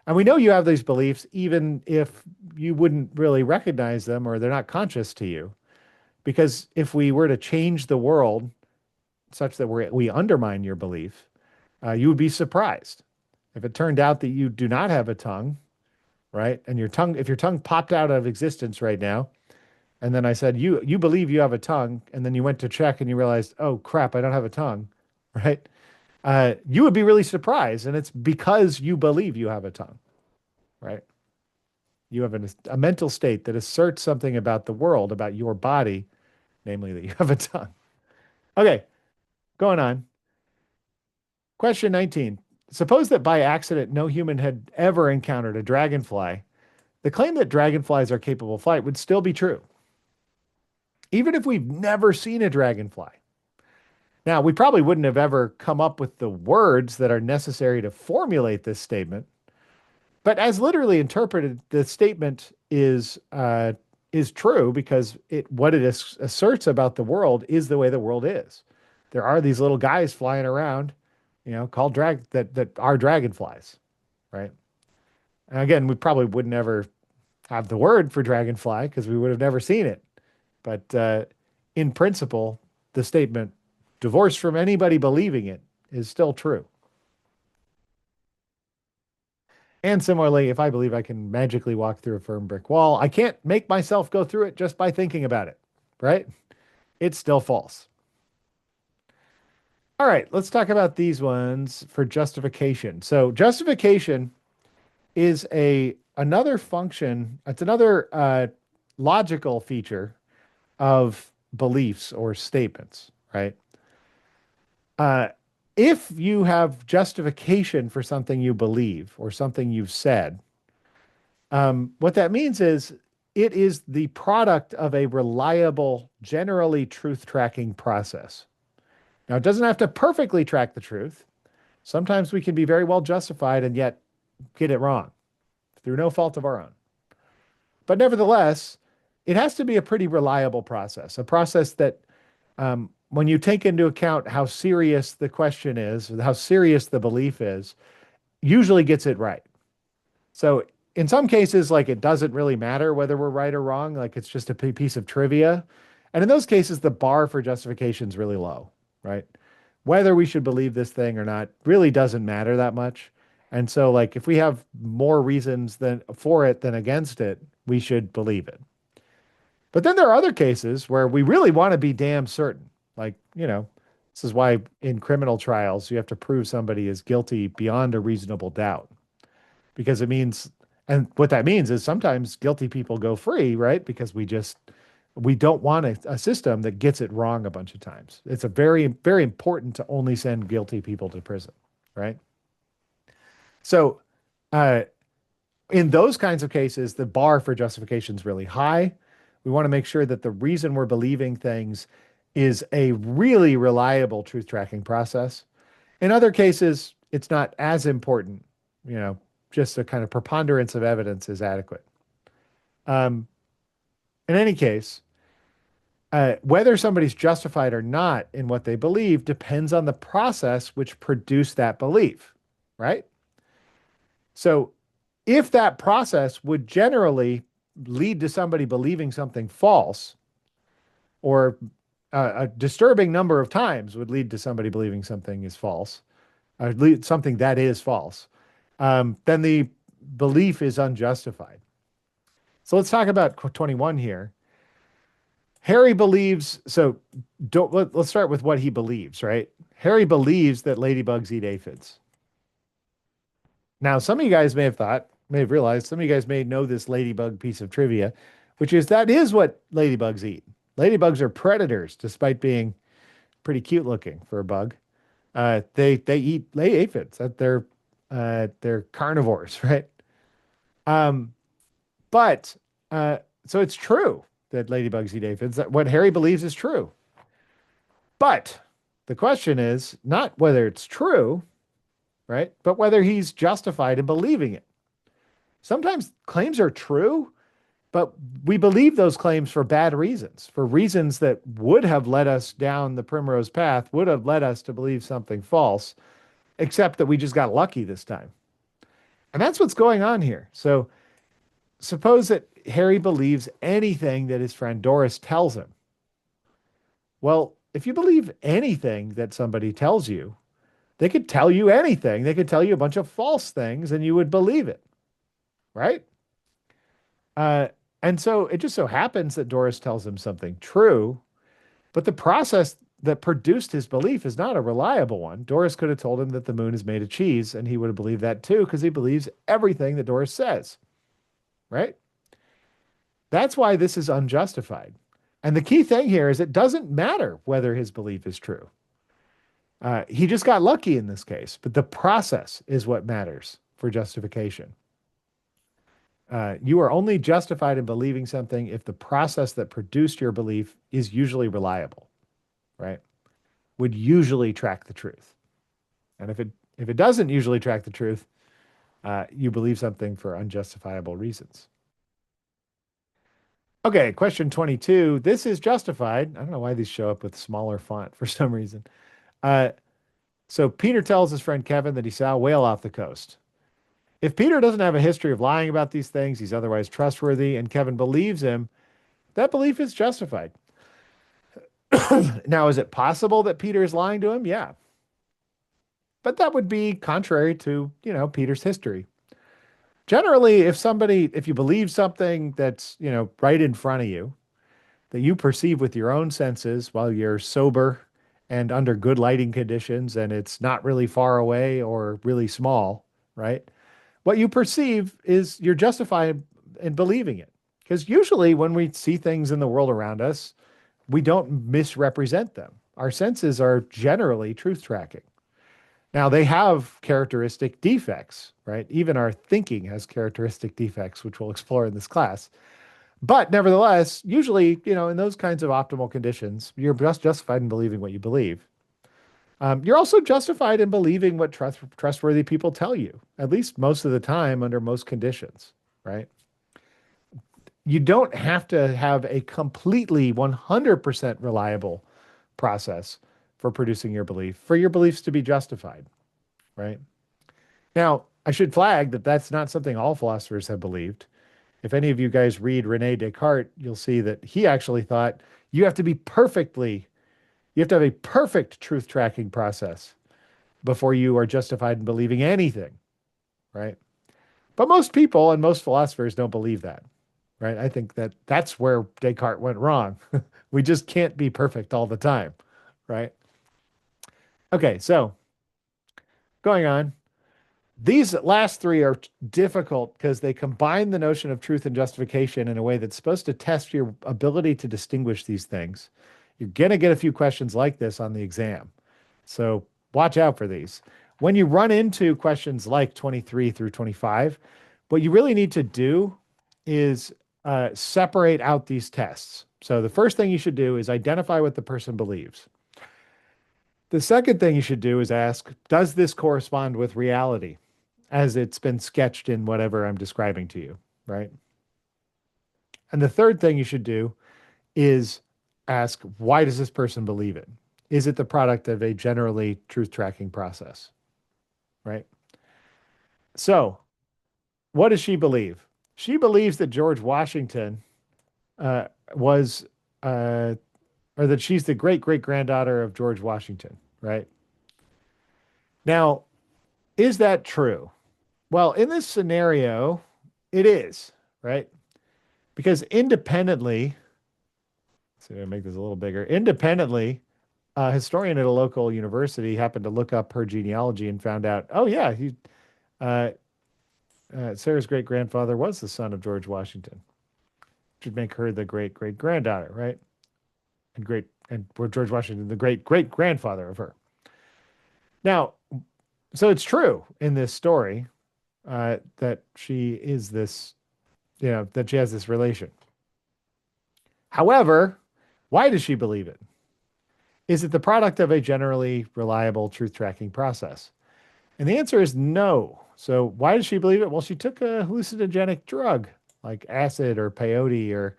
And we know you have these beliefs even if you wouldn't really recognize them or they're not conscious to you. Because if we were to change the world such that we undermine your belief, you would be surprised. If it turned out that you do not have a tongue, right? And if your tongue popped out of existence right now, and then I said, you believe you have a tongue, and then you went to check and you realized, oh crap, I don't have a tongue, right? You would be really surprised. And it's because you believe you have a tongue, right? You have a mental state that asserts something about the world, about your body, namely that you have a tongue. Okay, going on. Question 19. Suppose that by accident no human had ever encountered a dragonfly. The claim that dragonflies are capable of flight would still be true, even if we've never seen a dragonfly. Now, we probably wouldn't have ever come up with the words that are necessary to formulate this statement, but as literally interpreted, the statement is true because what it asserts about the world is the way the world is. There are these little guys flying around, called that are dragonflies, right? And again, we probably would never have the word for dragonfly because we would have never seen it. But in principle, the statement, divorced from anybody believing it, is still true. And similarly, if I believe I can magically walk through a firm brick wall, I can't make myself go through it just by thinking about it, right? It's still false. All right, let's talk about these ones for justification. So justification is another function. It's another logical feature of beliefs or statements, right? if you have justification for something you believe or something you've said, what that means is it is the product of a reliable, generally truth tracking process. Now, it doesn't have to perfectly track the truth. Sometimes we can be very well justified and yet get it wrong through no fault of our own. But nevertheless, it has to be a pretty reliable process, a process that, when you take into account how serious the question is, how serious the belief is, usually gets it right. So in some cases, like it doesn't really matter whether we're right or wrong, like it's just a piece of trivia. And in those cases, the bar for justification is really low, right? Whether we should believe this thing or not really doesn't matter that much. And so like if we have more reasons than for it than against it, we should believe it. But then there are other cases where we really want to be damn certain. Like, this is why in criminal trials, you have to prove somebody is guilty beyond a reasonable doubt. Because it means, and what that means is sometimes guilty people go free, right? Because we don't want a system that gets it wrong a bunch of times. It's a very, very important to only send guilty people to prison, right? So, in those kinds of cases, the bar for justification is really high. We want to make sure that the reason we're believing things is a really reliable truth tracking process. In other cases, it's not as important, just a kind of preponderance of evidence is adequate. In any case, whether somebody's justified or not in what they believe depends on the process which produced that belief, right? So if that process would generally lead to somebody believing something false, or a disturbing number of times would lead to somebody believing something is false, or something that is false, then the belief is unjustified. So let's talk about 21 here. Harry believes, let's start with what he believes, right? Harry believes that ladybugs eat aphids. Now, some of you guys may have realized, some of you guys may know this ladybug piece of trivia, which is that is what ladybugs eat. Ladybugs are predators, despite being pretty cute looking for a bug. They lay aphids. They're carnivores, right? But so it's true that ladybugs eat aphids. That what Harry believes is true. But the question is not whether it's true, right? But whether he's justified in believing it. Sometimes claims are true, but we believe those claims for bad reasons, for reasons that would have led us down the primrose path, would have led us to believe something false, except that we just got lucky this time. And that's what's going on here. So suppose that Harry believes anything that his friend Doris tells him. Well, if you believe anything that somebody tells you, they could tell you anything. They could tell you a bunch of false things and you would believe it, right? And so it just so happens that Doris tells him something true, but the process that produced his belief is not a reliable one. Doris could have told him that the moon is made of cheese, and he would have believed that too, because he believes everything that Doris says, right? That's why this is unjustified. And the key thing here is it doesn't matter whether his belief is true. He just got lucky in this case, but the process is what matters for justification. You are only justified in believing something if the process that produced your belief is usually reliable, right? Would usually track the truth. And if it doesn't usually track the truth, you believe something for unjustifiable reasons. Okay, question 22. This is justified. I don't know why these show up with smaller font for some reason. So Peter tells his friend Kevin that he saw a whale off the coast. If Peter doesn't have a history of lying about these things, he's otherwise trustworthy, and Kevin believes him, that belief is justified. Now, is it possible that Peter is lying to him? Yeah. But that would be contrary to, Peter's history. Generally, if you believe something that's, right in front of you, that you perceive with your own senses while you're sober and under good lighting conditions, and it's not really far away or really small, right? What you perceive is you're justified in believing it. Because usually when we see things in the world around us, we don't misrepresent them. Our senses are generally truth tracking. Now, they have characteristic defects, right? Even our thinking has characteristic defects, which we'll explore in this class. But nevertheless, usually, in those kinds of optimal conditions, you're just justified in believing what you believe. You're also justified in believing what trustworthy people tell you, at least most of the time under most conditions, right? You don't have to have a completely 100% reliable process for producing your belief, for your beliefs to be justified, right? Now, I should flag that that's not something all philosophers have believed. If any of you guys read Rene Descartes, you'll see that he actually thought you have to have a perfect truth tracking process before you are justified in believing anything, right? But most people and most philosophers don't believe that, right? I think that that's where Descartes went wrong. We just can't be perfect all the time, right? Okay, so going on. These last three are difficult because they combine the notion of truth and justification in a way that's supposed to test your ability to distinguish these things. You're going to get a few questions like this on the exam. So watch out for these. When you run into questions like 23 through 25, what you really need to do is separate out these tests. So the first thing you should do is identify what the person believes. The second thing you should do is ask, does this correspond with reality as it's been sketched in whatever I'm describing to you, right? And the third thing you should do is ask, why does this person believe it? Is it the product of a generally truth tracking process, right? So what does she believe? She believes that George Washington was, or that she's the great-great-granddaughter of George Washington, right? Now, is that true? Well, in this scenario, it is, right? Because independently, so I'm gonna make this a little bigger. Independently, a historian at a local university happened to look up her genealogy and found out, oh yeah, Sarah's great grandfather was the son of George Washington, which would make her the great great granddaughter, right? And George Washington, the great great grandfather of her. Now, so it's true in this story that she is this, that she has this relation. However, why does she believe it? Is it the product of a generally reliable truth tracking process? And the answer is no. So why does she believe it? Well, she took a hallucinogenic drug like acid or peyote or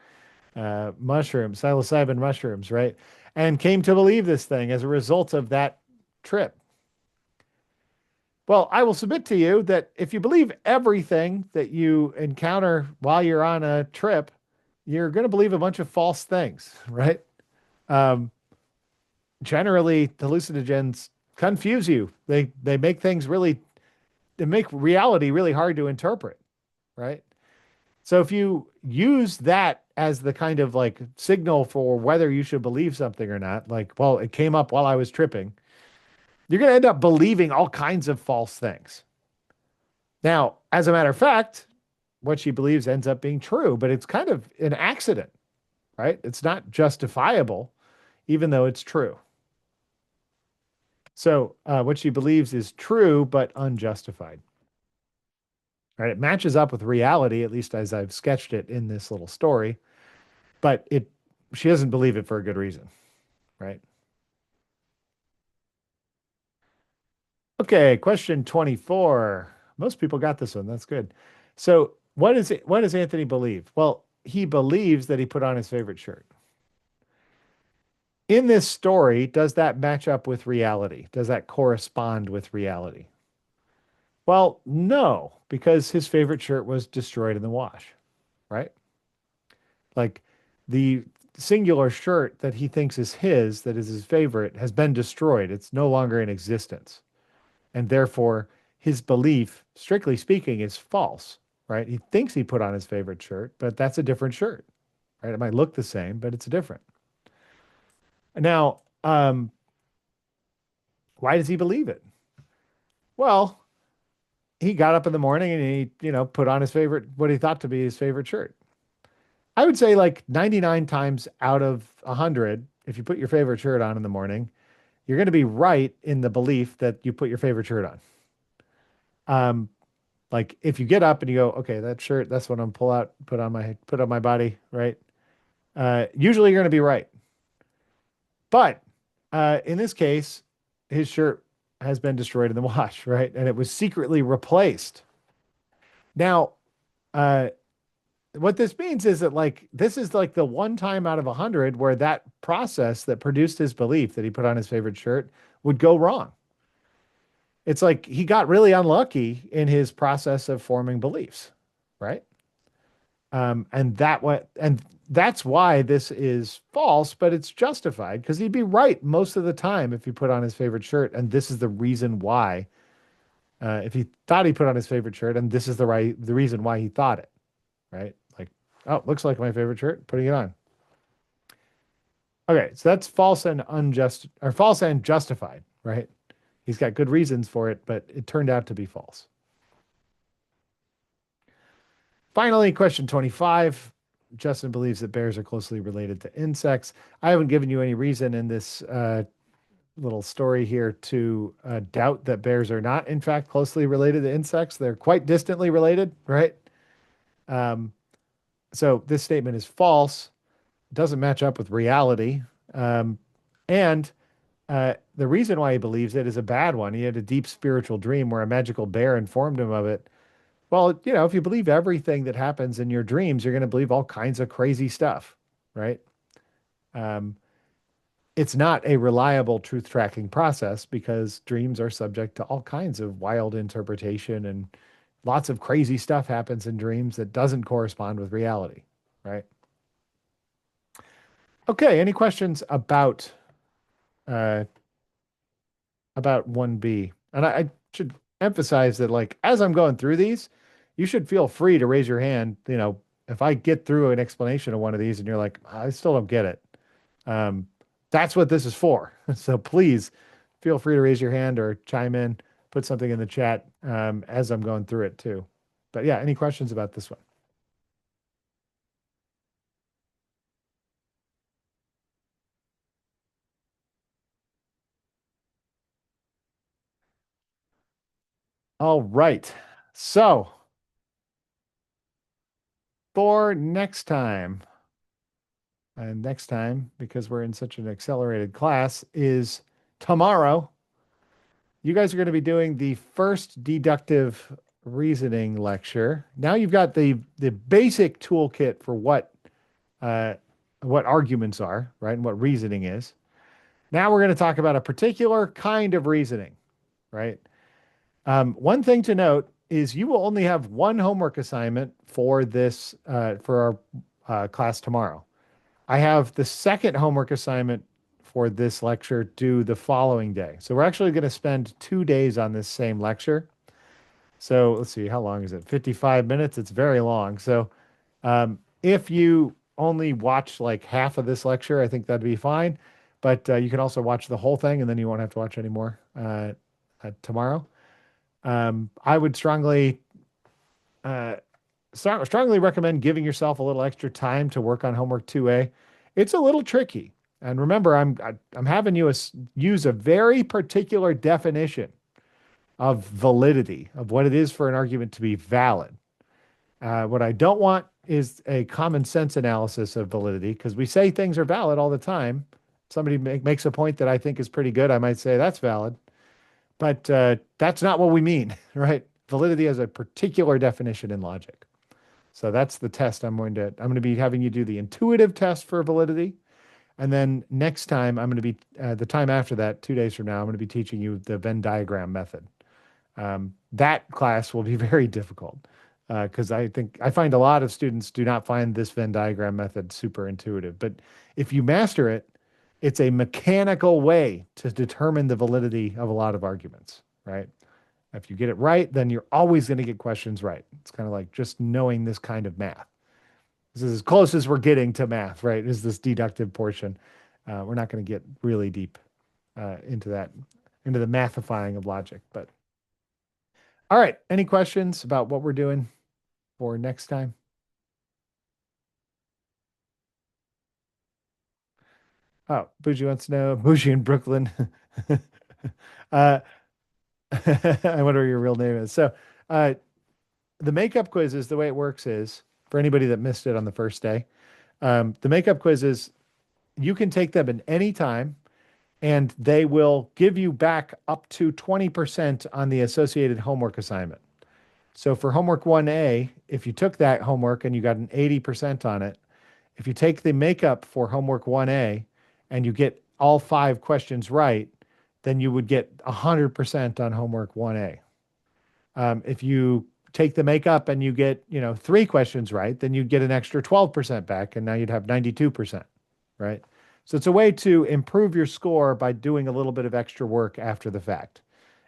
mushrooms, psilocybin mushrooms, right? And came to believe this thing as a result of that trip. Well, I will submit to you that if you believe everything that you encounter while you're on a trip, you're going to believe a bunch of false things, right? Generally, hallucinogens confuse you. They make reality really hard to interpret, right? So if you use that as the kind of like signal for whether you should believe something or not, like, well, it came up while I was tripping, you're going to end up believing all kinds of false things. Now, as a matter of fact, what she believes ends up being true, but it's kind of an accident, right? It's not justifiable, even though it's true. So what she believes is true, but unjustified. Right? It matches up with reality, at least as I've sketched it in this little story, but she doesn't believe it for a good reason, right? Okay, question 24. Most people got this one. That's good. So what does Anthony believe? Well, he believes that he put on his favorite shirt. In this story, does that match up with reality? Does that correspond with reality? Well, no, because his favorite shirt was destroyed in the wash, right? Like the singular shirt that he thinks is his, that is his favorite, has been destroyed. It's no longer in existence. And therefore, his belief, strictly speaking, is false, right? He thinks he put on his favorite shirt, but that's a different shirt, right? It might look the same, but it's different. Now, why does he believe it? Well, he got up in the morning and he, put on what he thought to be his favorite shirt. I would say like 99 times out of 100, if you put your favorite shirt on in the morning, you're going to be right in the belief that you put your favorite shirt on. Like if you get up and you go, okay, that shirt, that's what I'm put on my body, right? Usually you're going to be right. But in this case, his shirt has been destroyed in the wash, right? And it was secretly replaced. Now, uh, what this means is that like this is like the one time out of 100 where that process that produced his belief that he put on his favorite shirt would go wrong. It's like he got really unlucky in his process of forming beliefs, right? And that's why this is false, but it's justified because he'd be right most of the time if he put on his favorite shirt, and this is the reason why. If he thought he put on his favorite shirt, and this is the reason why he thought it, right? Like, oh, looks like my favorite shirt, putting it on. Okay, so that's false and false and justified, right? He's got good reasons for it, but it turned out to be false. Finally, question 25. Justin believes that bears are closely related to insects. I haven't given you any reason in this little story here to doubt that bears are not, in fact, closely related to insects. They're quite distantly related, right? So this statement is false, doesn't match up with reality. And the reason why he believes it is a bad one. He had a deep spiritual dream where a magical bear informed him of it. Well, if you believe everything that happens in your dreams, you're going to believe all kinds of crazy stuff, right? It's not a reliable truth tracking process because dreams are subject to all kinds of wild interpretation and lots of crazy stuff happens in dreams that doesn't correspond with reality, right? Okay, any questions about 1B? And I should emphasize that, like, as I'm going through these, you should feel free to raise your hand. If I get through an explanation of one of these and you're like, I still don't get it. That's what this is for. So please feel free to raise your hand or chime in, put something in the chat as I'm going through it too. But yeah, any questions about this one? All right. So for next time, and next time, because we're in such an accelerated class, is tomorrow. You guys are going to be doing the first deductive reasoning lecture. Now you've got the basic toolkit for what arguments are, right, and what reasoning is. Now we're going to talk about a particular kind of reasoning, right? One thing to note is you will only have one homework assignment for this for our class tomorrow. I have the second homework assignment for this lecture due the following day. So we're actually going to spend 2 days on this same lecture. So let's see, how long is it? 55 minutes. It's very long. So if you only watch like half of this lecture, I think that'd be fine. But you can also watch the whole thing and then you won't have to watch anymore tomorrow. I would strongly recommend giving yourself a little extra time to work on homework 2A. It's a little tricky. And remember, I'm having you use a very particular definition of validity, of what it is for an argument to be valid. What I don't want is a common sense analysis of validity, because we say things are valid all the time. Somebody makes a point that I think is pretty good. I might say that's valid, but that's not what we mean, right? Validity has a particular definition in logic. So that's the test I'm going to be having you do the intuitive test for validity. And then next time I'm going to be, the time after that, 2 days from now, I'm going to be teaching you the Venn diagram method. That class will be very difficult because I find a lot of students do not find this Venn diagram method super intuitive. But if you master it, it's a mechanical way to determine the validity of a lot of arguments, right? If you get it right, then you're always going to get questions right. It's kind of like just knowing this kind of math. This is as close as we're getting to math, right? Is this deductive portion. We're not going to get really deep into the mathifying of logic. But all right, any questions about what we're doing for next time? Oh, Bougie wants to know, Bougie in Brooklyn. uh, I wonder what your real name is. So, uh, the makeup quizzes, the way it works is for anybody that missed it on the first day, the makeup quizzes, you can take them at any time and they will give you back up to 20% on the associated homework assignment. So for homework 1A, if you took that homework and you got an 80% on it, if you take the makeup for homework 1A and you get all 5 questions right, then you would get 100% on homework 1A. If you take the makeup and you get, 3 questions right, then you'd get an extra 12% back, and now you'd have 92%, right? So it's a way to improve your score by doing a little bit of extra work after the fact.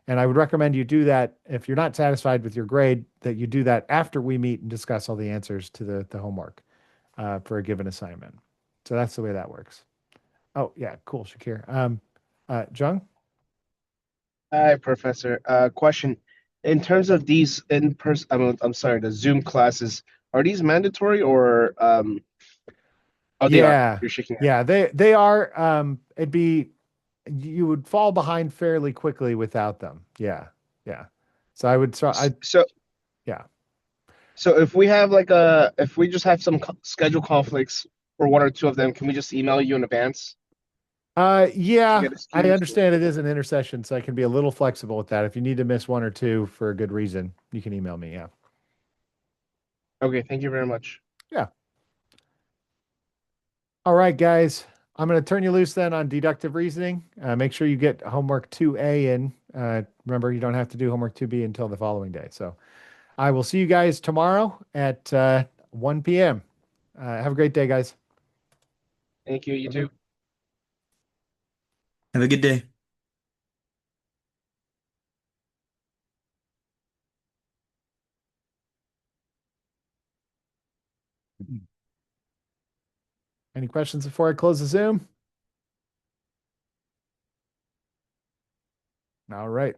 And I would recommend you do that if you're not satisfied with your grade, that you do that after we meet and discuss all the answers to the homework for a given assignment. So that's the way that works. Oh, yeah, cool, Shakir. Jung? Hi, Professor. Question. In terms of these in-person, I'm sorry, the Zoom classes, are these mandatory or oh, they are. Yeah, You're shaking your yeah, they are. It'd be you would fall behind fairly quickly without them. Yeah, yeah. So I would try. head. So, Yeah. so if we have if we just have some schedule conflicts for one or two of them, can we just email you in advance to Yeah, get I excused? understand it is an intercession, so I can be a little flexible with that. If you need to miss one or two for a good reason, you can email me. Yeah. Okay, thank you very much. Yeah. All right, guys. I'm going to turn you loose then on deductive reasoning. Make sure you get homework 2A in. Remember, you don't have to do homework 2B until the following day. So I will see you guys tomorrow at 1 p.m. Have a great day, guys. Thank you. You too. Have a good day. Any questions before I close the Zoom? All right.